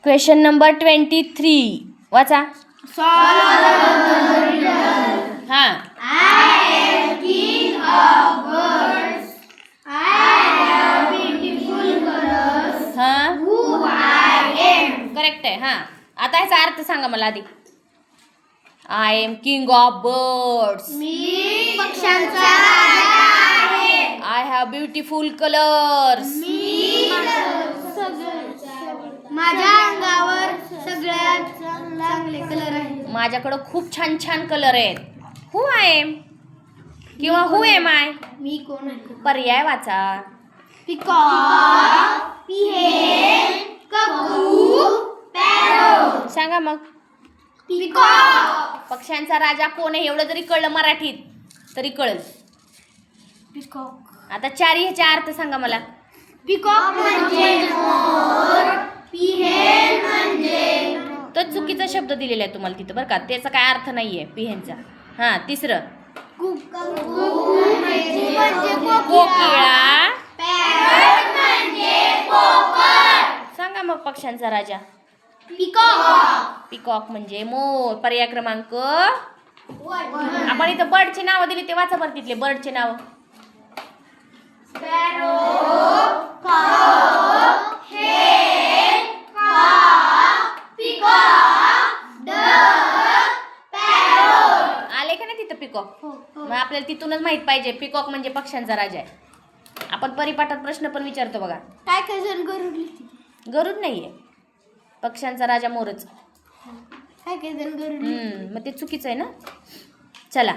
Question number 23 वाचा. हां हां करेक्ट आहे. हां आता ह्याचा अर्थ सांगा मला आधी. I am king of birds. मी पक्ष्यांचा राजा आहे. I have beautiful colours. माझ्या अंगावर सगळ्यात चांगले कलर आहेत. माझ्याकडं खूप छान छान कलर आहेत. हू आय एम किंवा हू एम आय. मी कोण आहे? पर्याय वाचा. Peacock, पिहेन, ककू, parrot. सांगा मग. पिकॉक. पक्ष्यांचा राजा कोण आहे एवढं जरी कळलं मराठीत तरी कळेल. पिकॉक. आता चारी ह्याचा अर्थ सांगा मला. पिकॉक म्हणजे मोर, पिहेन म्हणजे तो चुकीचा शब्द दिलेला आहे तुम्हाला तिथं बरं का. त्याचा काय अर्थ नाहीये पिहेनचा. हां तिसरं म्हणजे कोकिळा. पॅरोट म्हणजे पोपट. सांगा मग पक्ष्यांचा राजा. पिकॉक. पिकॉक म्हणजे मोर. पर्याय क्रमांक. आपण इथं बर्डचे नावं दिली ते वाचा बरं तिथले बर्डचे नाव. स्पॅरो, काऊ, हेन, कॉक, पिकॉक, डक, पॅरोट. आले का नाही तिथं पिकॉक. हो. मग आपल्याला तिथूनच माहित पाहिजे पिकॉक म्हणजे पक्ष्यांचा राजा आहे. आपण परिपाठात प्रश्न पण विचारतो बघा. काय काय जण गरुड लिहिते. गरुड नाहीये. पक्ष्यांचा राजा मोरच. काय काय जण गरुड लिहिते. मग ते चुकीचं आहे ना. चला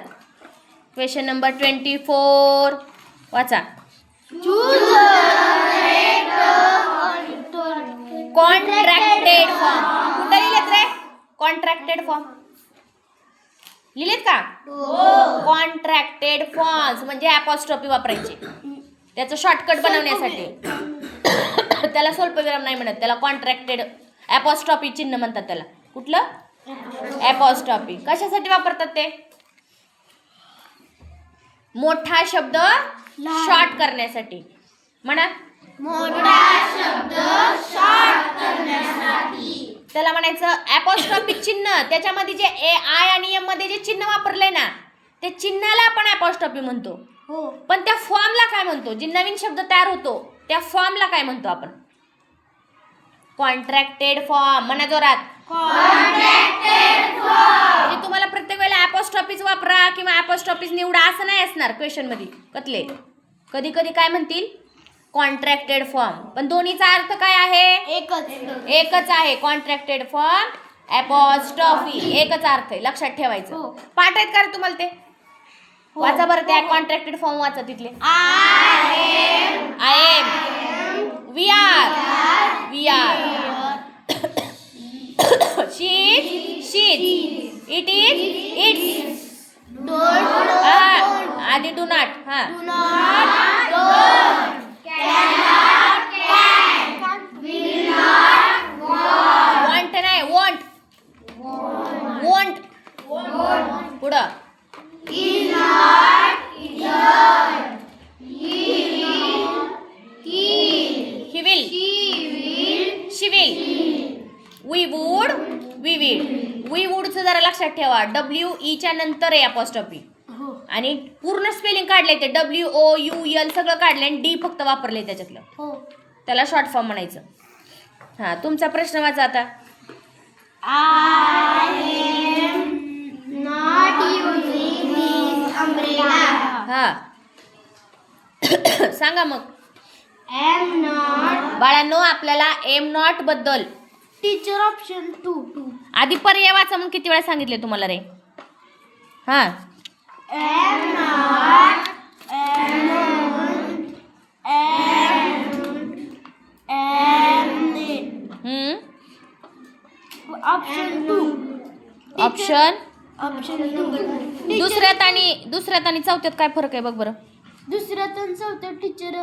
क्वेश्चन नंबर 24 वाचा. Contracted form. कुठं लिहिलेत रे कॉन्ट्रॅक्टेड फॉर्म. लिहिलेत का. कॉन्ट्रॅक्टेड फॉर्म्स म्हणजे अपॉस्ट्रॉफी वापरायची त्याचं शॉर्टकट बनवण्यासाठी. त्याला स्वल्पविराम नाही म्हणत. त्याला कॉन्ट्रॅक्टेड अपॉस्ट्रॉफी चिन्ह म्हणतात त्याला. कुठलं अपॉस्ट्रॉफी. कशासाठी वापरतात ते. मोठा शब्द शॉर्ट करण्यासाठी. म्हणा मोठा शब्द शॉर्ट करण्यासाठी. त्याला म्हणायचं अपॉस्ट्रॉफी चिन्ह. त्याच्यामध्ये जे ए आय आणि एम मध्ये जे चिन्ह वापरलंय ना ते चिन्हाला आपण अपॉस्ट्रॉफी म्हणतो. हो. पण त्या फॉर्मला काय म्हणतो. जे नवीन शब्द तयार होतो त्या फॉर्मला काय म्हणतो आपण. Contracted form. म्हणा जोरात. Contracted form. म्हणजे तुम्हाला प्रत्येक वेळेला अपॉस्ट्रॉफीज वापरा किंवा अपॉस्ट्रॉफीज निवडा असं नाही असणार क्वेश्चन मध्ये. कतले कधी कधी काय म्हणतील कॉन्ट्रॅक्टेड फॉर्म. पण दोन्हीचा अर्थ काय आहे. एकच आहे. कॉन्ट्रॅक्टेड फॉर्म अपॉस्ट्रॉफी एकच अर्थ आहे. लक्षात ठेवायचं. हो. पाठ आहेत का रे तुम्हाला ते. वाचा बरं त्या कॉन्ट्रॅक्टेड फॉर्म वाचा तिथले. I am we are she is it is it's. आधी डू नॉट. हां वॉन्ट नाही वॉन्ट. पुढं he will she will we would चं जरा लक्षात ठेवा. WE च्या नंतर आहे अपॉस्ट्रॉफी. आणि पूर्ण स्पेलिंग काढले ते WOUL सगळं काढले आणि D फक्त वापरले त्याच्यातलं. त्याला शॉर्ट फॉर्म म्हणायचं. हां तुमचा प्रश्न वाचा आता. हां सांगा मग. बाळांनो आपल्याला एम नॉट बद्दल टीचर ऑप्शन 2 आधी पर्याय वाचा म्हणून किती वेळा सांगितले तुम्हाला रे. हां ऑप्शन दुसऱ्यात आणि चौथ्यात काय फरक आहे बघ बरं. दुसऱ्यात आणि चौथ्यात टीचर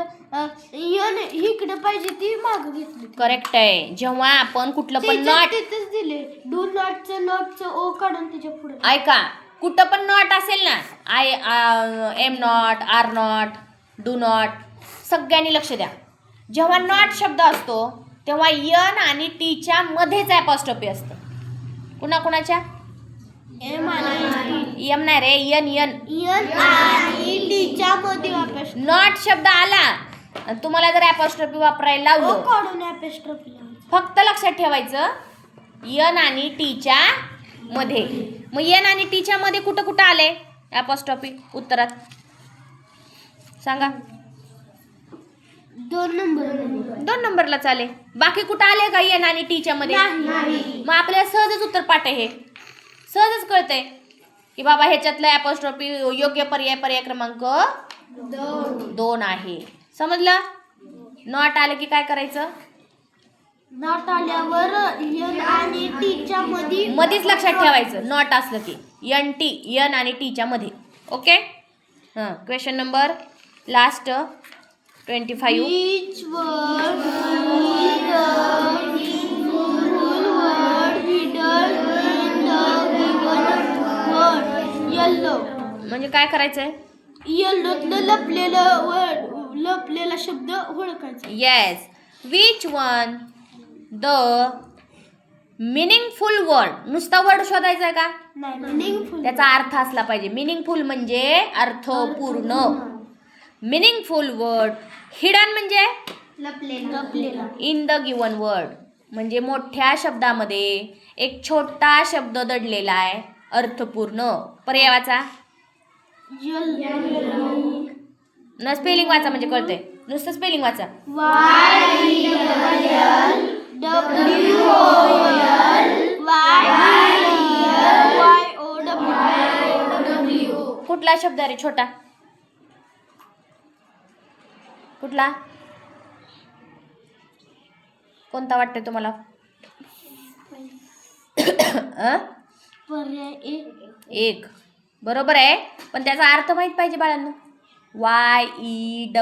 इकडे पाहिजे ती मागं घेतली. करेक्ट आहे. जेव्हा आपण कुठलं पण नॉट तिथेच दिले. डू नॉटचं ओ काढून त्याच्या पुढे. ऐका कुठं पण नॉट असेल ना I am not are not do not सगळ्यांनी लक्ष द्या. जेव्हा नॉट शब्द असतो तेव्हा यन आणि टीच्या मध्येच ॲपॉस्ट्रॉफी असतं. कुणाकुणाच्या? एम आणि यम नाही रे, यन यन. एन आणि टीच्या मध्ये apostrophe. नॉट शब्द आला आणि तुम्हाला जर ॲपॉस्ट्रॉफी वापरायला ओ लावलं, काढून apostrophe लावायचं. फक्त लक्षात ठेवायचं यन आणि टीच्या मध्ये. मग यन आणि टीच्या मध्ये कुठं कुठं आले ॲपॉस्ट्रॉफी उत्तरात? सांगा. 2 नंबर 2 नंबरला चाले. बाकी कुठं आले का यन आणि टीच्या मध्ये? नाही. मग आपल्याला सहजच उत्तर पाठ आहे, हे सहजच कळतंय की बाबा ह्याच्यातलं ॲपॉस्ट्रॉफी योग्य पर्याय क्रमांक 2 आहे. समजलं? नॉट आलं की काय करायचं? नॉट आल्यावर एन आणि टीच्या मध्ये मध्येच लक्षात ठेवायचं नॉट असलं की यन आणि टीच्या मध्ये. ओके. हां, question number last 25. Which word is the meaningful word hidden in the given word? Yellow. म्हणजे काय करायचंय? येल्लोतलं लपलेला शब्द ओळखायचा. Yes. Which one the meaningful word. नुसता वर्ड शोधायचा आहे का? नाही मिनिंगफुल. त्याचा अर्थ असला पाहिजे. मिनिंगफुल म्हणजे अर्थपूर्ण. Meaningful word. हिडन म्हणजे लपलेला. इन द गिवन वर्ड म्हणजे मोठ्या शब्दामध्ये एक छोटा शब्द दडलेला आहे, अर्थपूर्ण. पर्यायाचा न स्पेलिंग वाचा म्हणजे कळतंय. नुसतं स्पेलिंग वाचा. कुठला शब्द आहे रे छोटा? कुठला? कोणता वाटतंय तुम्हाला? पर्याय एक. बरोबर आहे, पण त्याचा अर्थ माहित पाहिजे बाळांनो. YELL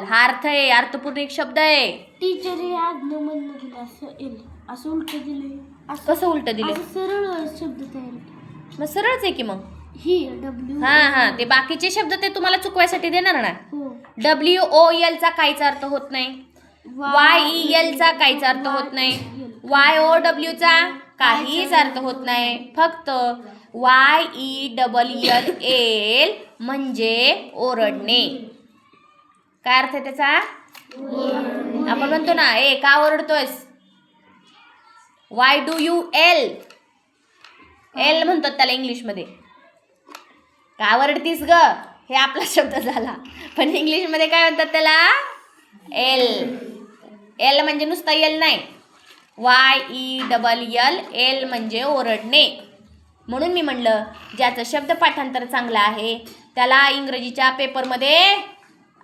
हा अर्थ आहे, अर्थपूर्ण एक शब्द आहे. टीचर हे आज्ञा म्हणलं दिलं असं येईल, असं उलट दिले. कसं उलट दिले? असं सरळ शब्द तयार केले. मग सरळच आहे की मग. ही डब्ल्यू. हा, ते बाकीचे शब्द ते तुम्हाला चुकवायसाठी देणार ना. हो. WOL चा काहीच अर्थ होत नाही. YEL चा काहीच अर्थ होत नाही. YOW चा काहीच अर्थ होत नाही. फक्त YELL म्हणजे ओरडणे. काय अर्थ आहे त्याचा? आपण म्हणतो ना, ए का ओरडतोयस? Why do you L? L म्हणतात त्याला इंग्लिशमध्ये. का ओरडतीस ग? हे आपला शब्द झाला, पण इंग्लिशमध्ये काय म्हणतात त्याला? एल. एल म्हणजे नुसता एल नाही, YELL. एल म्हणजे ओरडणे. म्हणून मी म्हणलं ज्याचं शब्द पाठांतर चांगलं आहे त्याला इंग्रजीच्या पेपरमध्ये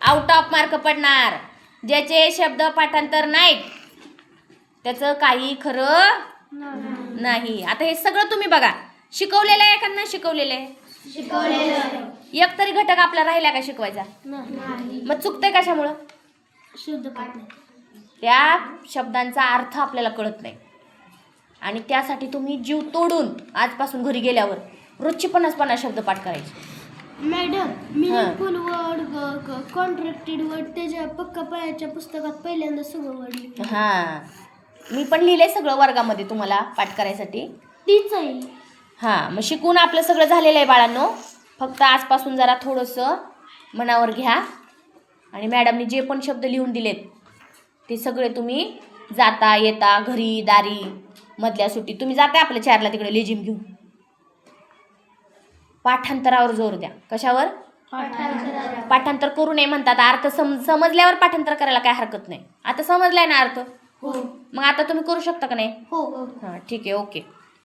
आउट ऑफ मार्क पडणार. ज्याचे शब्द पाठांतर नाहीत त्याचं काही खरं नाही. आता हे सगळं तुम्ही बघा, शिकवलेलं आहे का नाही शिकवलेलं आहे? एक तरी घटक आपला राहिला का शिकवायचा? मग चुकतंय कशामुळं? शुद्ध पाठ. त्या शब्दांचा अर्थ आपल्याला कळत नाही आणि त्यासाठी तुम्ही जीव तोडून आजपासून घरी गेल्यावर रोजचे 50 शब्द पाठ करायचे. Madam, meaningful word, contracted word त्याच्या पक्का पायाच्या पुस्तकात पहिल्यांदा सगळं वर्ड लिहिलं. हां, मी पण लिहिलंय सगळं वर्गामध्ये तुम्हाला पाठ करायसाठी. तीच आहे. हां, मग शिकून आपलं सगळं झालेलं आहे बाळांनो. फक्त आजपासून जरा थोडंसं मनावर घ्या आणि मॅडमनी जे पण शब्द लिहून दिलेत ते सगळे तुम्ही जाता येता घरी दारी मधल्या सुट्टी तुम्ही जाता आपल्या 4ला तिकडे लेझिम घेऊन. पाठांतरावर जोर द्या. कशावर? पाठांतर करू नये म्हणतात. अर्थ समजल्यावर पाठांतर करायला काय हरकत नाही. आता समजलाय ना अर्थ? हो. मग आता तुम्ही करू शकता का नाही? हो. हां, ठीक आहे, ओके.